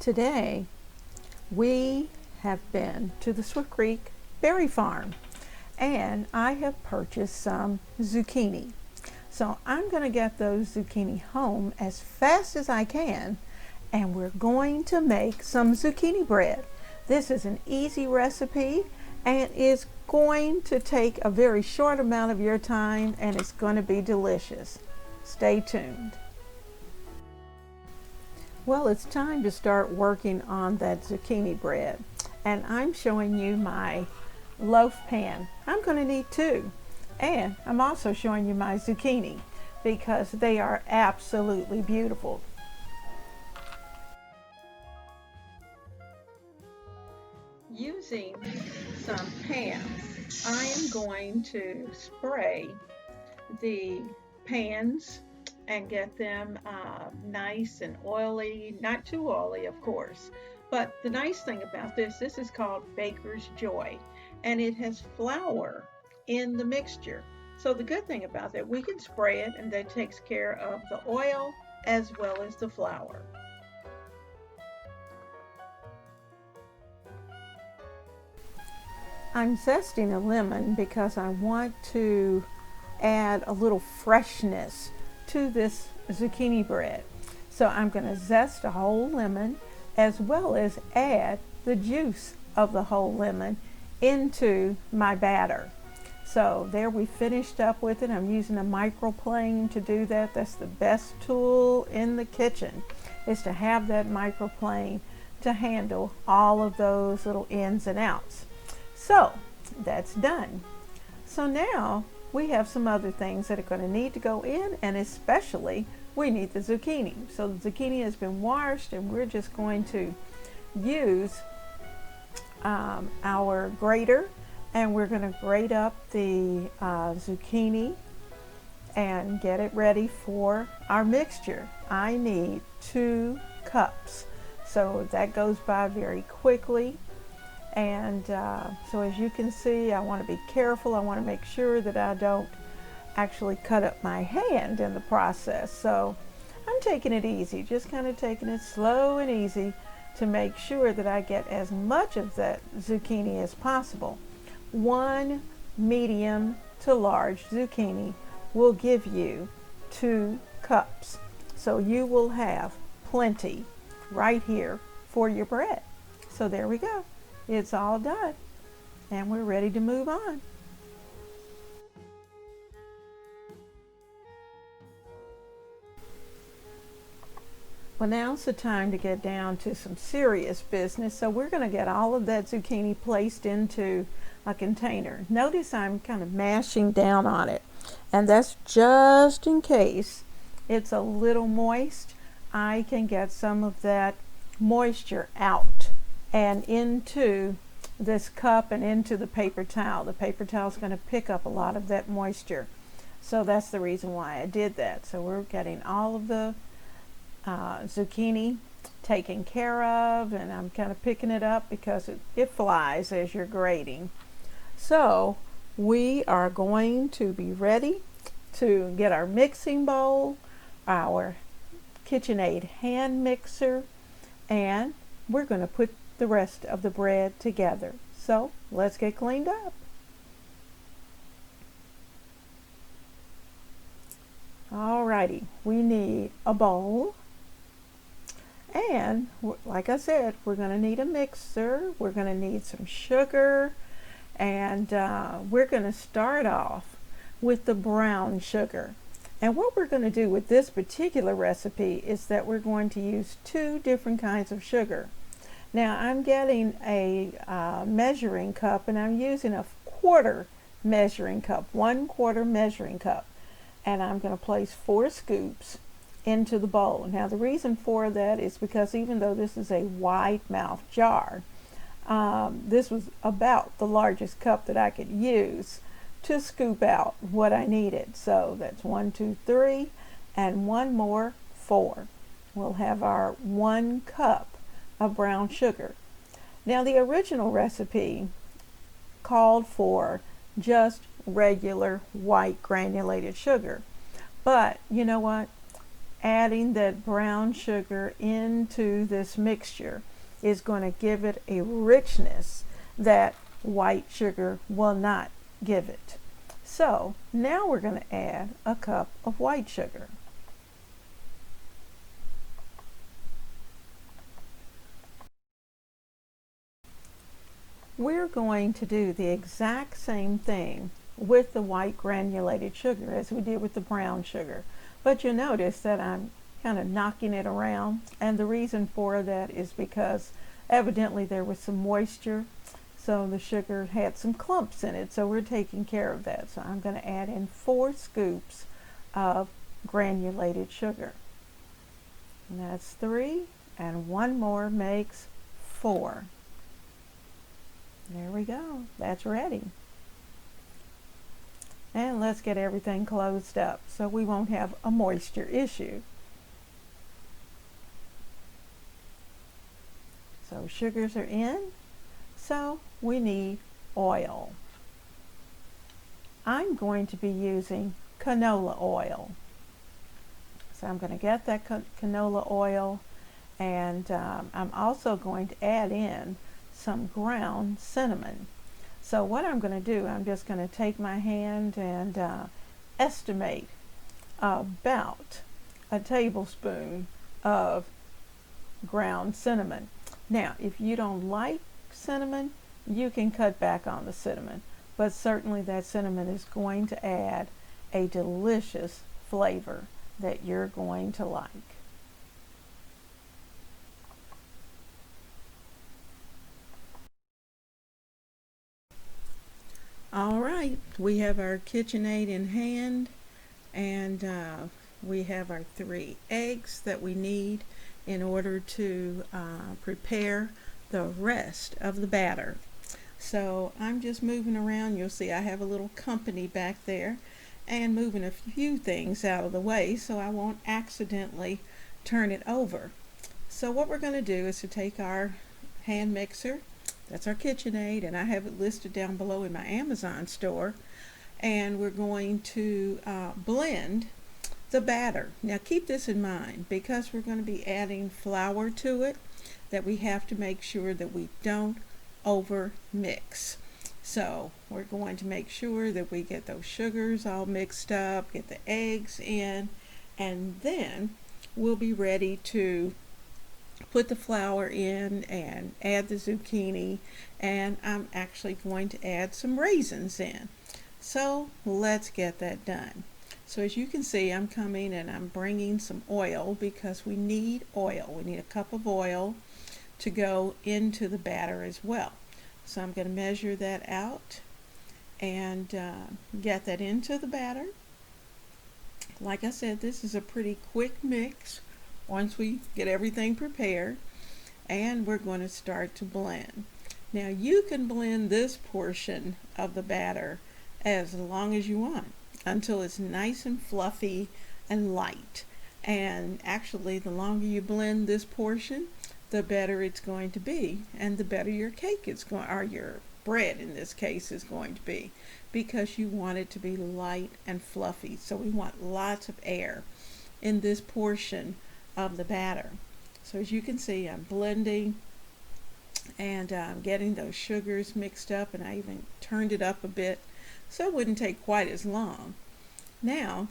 Today we have been to the Swift Creek Berry Farm and I have purchased some zucchini. So I'm going to get those zucchini home as fast as I can and we're going to make some zucchini bread. This is an easy recipe and it's going to take a very short amount of your time and it's going to be delicious. Stay tuned. Well, it's time to start working on that zucchini bread. And I'm showing you my loaf pan. I'm going to need two. And I'm also showing you my zucchini because they are absolutely beautiful. Using some pans, I am going to spray the pans and get them nice and oily, not too oily of course, but the nice thing about this is called Baker's Joy and it has flour in the mixture. So the good thing about that, we can spray it and that takes care of the oil as well as the flour. I'm zesting a lemon because I want to add a little freshness to this zucchini bread. So I'm going to zest a whole lemon as well as add the juice of the whole lemon into my batter. So there, we finished up with it. I'm using a microplane to do that. That's the best tool in the kitchen, is to have that microplane to handle all of those little ins and outs. So that's done. So now we have some other things that are going to need to go in, and especially we need the zucchini. So the zucchini has been washed and we're just going to use our grater and we're going to grate up the zucchini and get it ready for our mixture. I need 2 cups. So that goes by very quickly. And so as you can see, I want to be careful. I want to make sure that I don't actually cut up my hand in the process. So I'm taking it easy, just kind of taking it slow and easy to make sure that I get as much of that zucchini as possible. 1 medium to large zucchini will give you 2 cups. So you will have plenty right here for your bread. So there we go. It's all done and we're ready to move on. Well, now's the time to get down to some serious business. So we're going to get all of that zucchini placed into a container. Notice I'm kind of mashing down on it, and that's just in case it's a little moist. I can get some of that moisture out and into this cup and into the paper towel. The paper towel is going to pick up a lot of that moisture. So that's the reason why I did that. So we're getting all of the zucchini taken care of, and I'm kind of picking it up because it flies as you're grating. So we are going to be ready to get our mixing bowl, our KitchenAid hand mixer, and we're going to put the rest of the bread together. So let's get cleaned up. Alrighty, we need a bowl, and like I said, we're going to need a mixer, we're going to need some sugar, and we're going to start off with the brown sugar. And what we're going to do with this particular recipe is that we're going to use 2 different kinds of sugar. Now I'm getting a measuring cup and I'm using a 1/4 measuring cup, 1/4 measuring cup. And I'm going to place 4 scoops into the bowl. Now the reason for that is because even though this is a wide mouth jar, this was about the largest cup that I could use to scoop out what I needed. So that's 1, 2, 3, and 1 more, 4. We'll have our 1 cup of brown sugar. Now the original recipe called for just regular white granulated sugar, but you know what, adding that brown sugar into this mixture is going to give it a richness that white sugar will not give it. So now we're going to add a cup of white sugar. We're going to do the exact same thing with the white granulated sugar as we did with the brown sugar. But you'll notice that I'm kind of knocking it around, and the reason for that is because evidently there was some moisture, so the sugar had some clumps in it, so we're taking care of that. So I'm going to add in 4 scoops of granulated sugar. And that's 3, and 1 more makes 4. There we go. That's ready. And let's get everything closed up so we won't have a moisture issue. So sugars are in, so we need oil. I'm going to be using canola oil. So I'm going to get that canola oil, and I'm also going to add in some ground cinnamon. So what I'm going to do, I'm just going to take my hand and estimate about a tablespoon of ground cinnamon. Now, if you don't like cinnamon, you can cut back on the cinnamon, but certainly that cinnamon is going to add a delicious flavor that you're going to like. All right, we have our KitchenAid in hand, and we have our 3 eggs that we need in order to prepare the rest of the batter. So I'm just moving around. You'll see I have a little company back there and moving a few things out of the way so I won't accidentally turn it over. So what we're going to do is to take our hand mixer. That's our KitchenAid, and I have it listed down below in my Amazon store, and we're going to blend the batter. Now keep this in mind, because we're going to be adding flour to it, that we have to make sure that we don't over mix. So we're going to make sure that we get those sugars all mixed up, get the eggs in, and then we'll be ready to put the flour in and add the zucchini, and I'm actually going to add some raisins in. So let's get that done. So as you can see, I'm coming and I'm bringing some oil, because we need oil. We need a cup of oil to go into the batter as well. So I'm going to measure that out and get that into the batter. Like I said, this is a pretty quick mix once we get everything prepared, and we're going to start to blend. Now you can blend this portion of the batter as long as you want until it's nice and fluffy and light. And actually, the longer you blend this portion, the better it's going to be, and the better your cake is going, or your bread in this case, is going to be, because you want it to be light and fluffy. So we want lots of air in this portion of the batter. So as you can see, I'm blending and I'm getting those sugars mixed up, and I even turned it up a bit so it wouldn't take quite as long. Now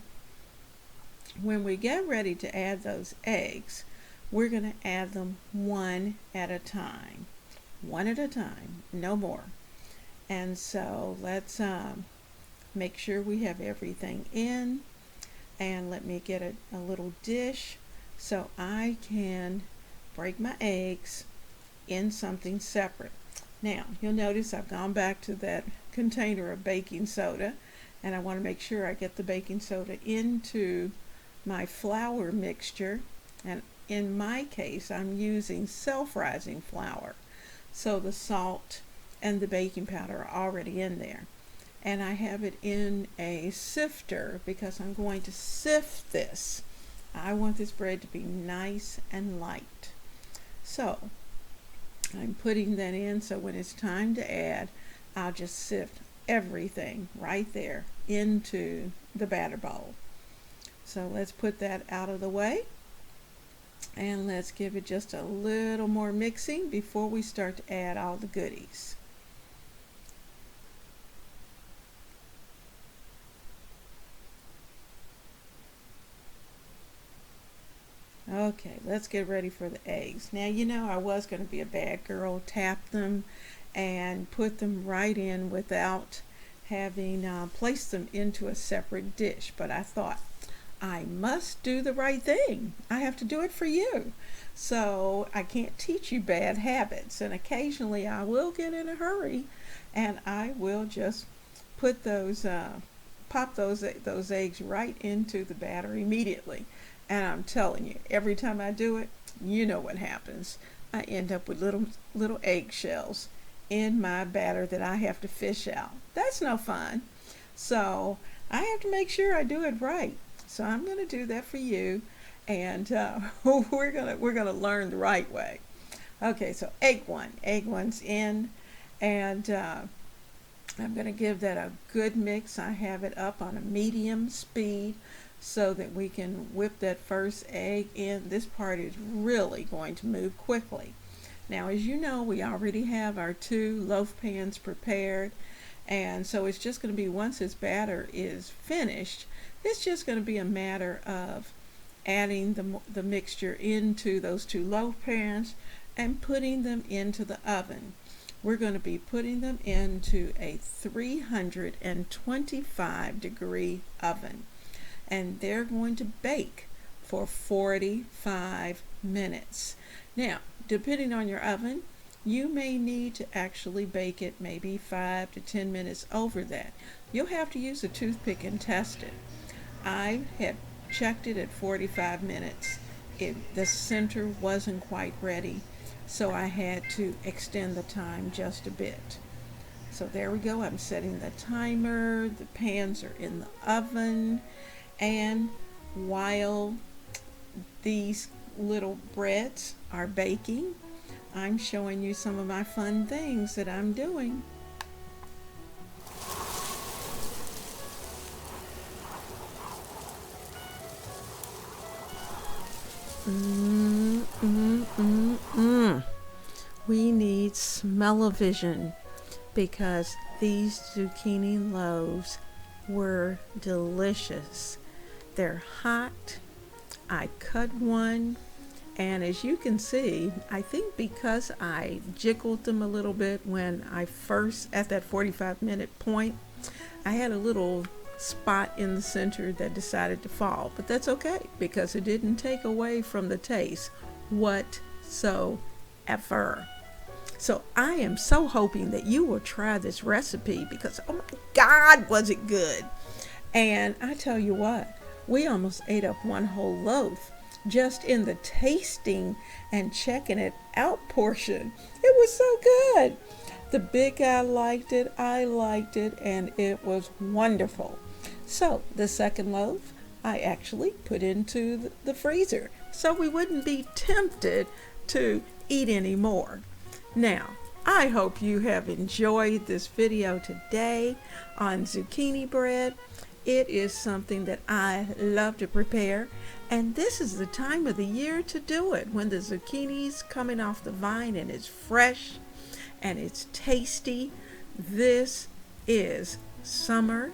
when we get ready to add those eggs, we're going to add them one at a time, no more. And so let's make sure we have everything in, and let me get a little dish so I can break my eggs in something separate. Now you'll notice I've gone back to that container of baking soda, and I want to make sure I get the baking soda into my flour mixture. And in my case, I'm using self-rising flour, so the salt and the baking powder are already in there. And I have it in a sifter because I'm going to sift this. I want this bread to be nice and light. So I'm putting that in, so when it's time to add, I'll just sift everything right there into the batter bowl. So let's put that out of the way. And let's give it just a little more mixing before we start to add all the goodies. Okay, let's get ready for the eggs. Now, you know I was going to be a bad girl, tap them and put them right in without having placed them into a separate dish. But I thought, I must do the right thing. I have to do it for you. So I can't teach you bad habits. And occasionally I will get in a hurry and I will just put those, pop those eggs right into the batter immediately. And I'm telling you, every time I do it, you know what happens. I end up with little eggshells in my batter that I have to fish out. That's no fun. So I have to make sure I do it right. So I'm going to do that for you, and we're gonna learn the right way. Okay, so egg one's in, and I'm going to give that a good mix. I have it up on a medium speed so that we can whip that first egg in. This part is really going to move quickly. Now, as you know, we already have our 2 loaf pans prepared, and so it's just going to be, once this batter is finished, it's just going to be a matter of adding the mixture into those 2 loaf pans and putting them into the oven. We're going to be putting them into a 325 degree oven, and they're going to bake for 45 minutes. Now, depending on your oven, you may need to actually bake it maybe 5 to 10 minutes over that. You'll have to use a toothpick and test it. I had checked it at 45 minutes. The center wasn't quite ready, so I had to extend the time just a bit. So there we go. I'm setting the timer. The pans are in the oven, and while these little breads are baking, I'm showing you some of my fun things that I'm doing. We need smell-o-vision because these zucchini loaves were delicious. They're hot. I cut one, and as you can see, I think because I jiggled them a little bit when I first, at that 45-minute point, I had a little spot in the center that decided to fall, but that's okay because it didn't take away from the taste whatsoever. So I am so hoping that you will try this recipe because, oh my God, was it good. And I tell you what, we almost ate up one whole loaf just in the tasting and checking it out portion. It was so good. The big guy liked it, I liked it, and it was wonderful. So the second loaf I actually put into the freezer so we wouldn't be tempted to eat any more. Now, I hope you have enjoyed this video today on zucchini bread. It is something that I love to prepare, and this is the time of the year to do it, when the zucchini's coming off the vine and it's fresh and it's tasty. This is summer,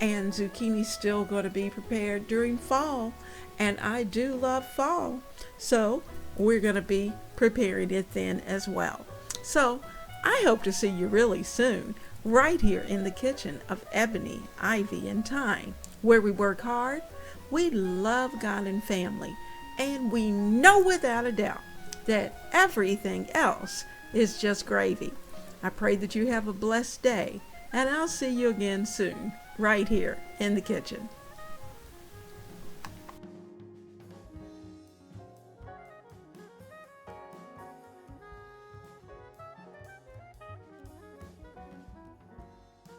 and zucchini's still going to be prepared during fall, and I do love fall, so we're going to be preparing it then as well. So I hope to see you really soon, right here in the kitchen of Ebony, Ivy, and Thyme, where we work hard, we love God and family, and we know without a doubt that everything else is just gravy. I pray that you have a blessed day, and I'll see you again soon, right here in the kitchen.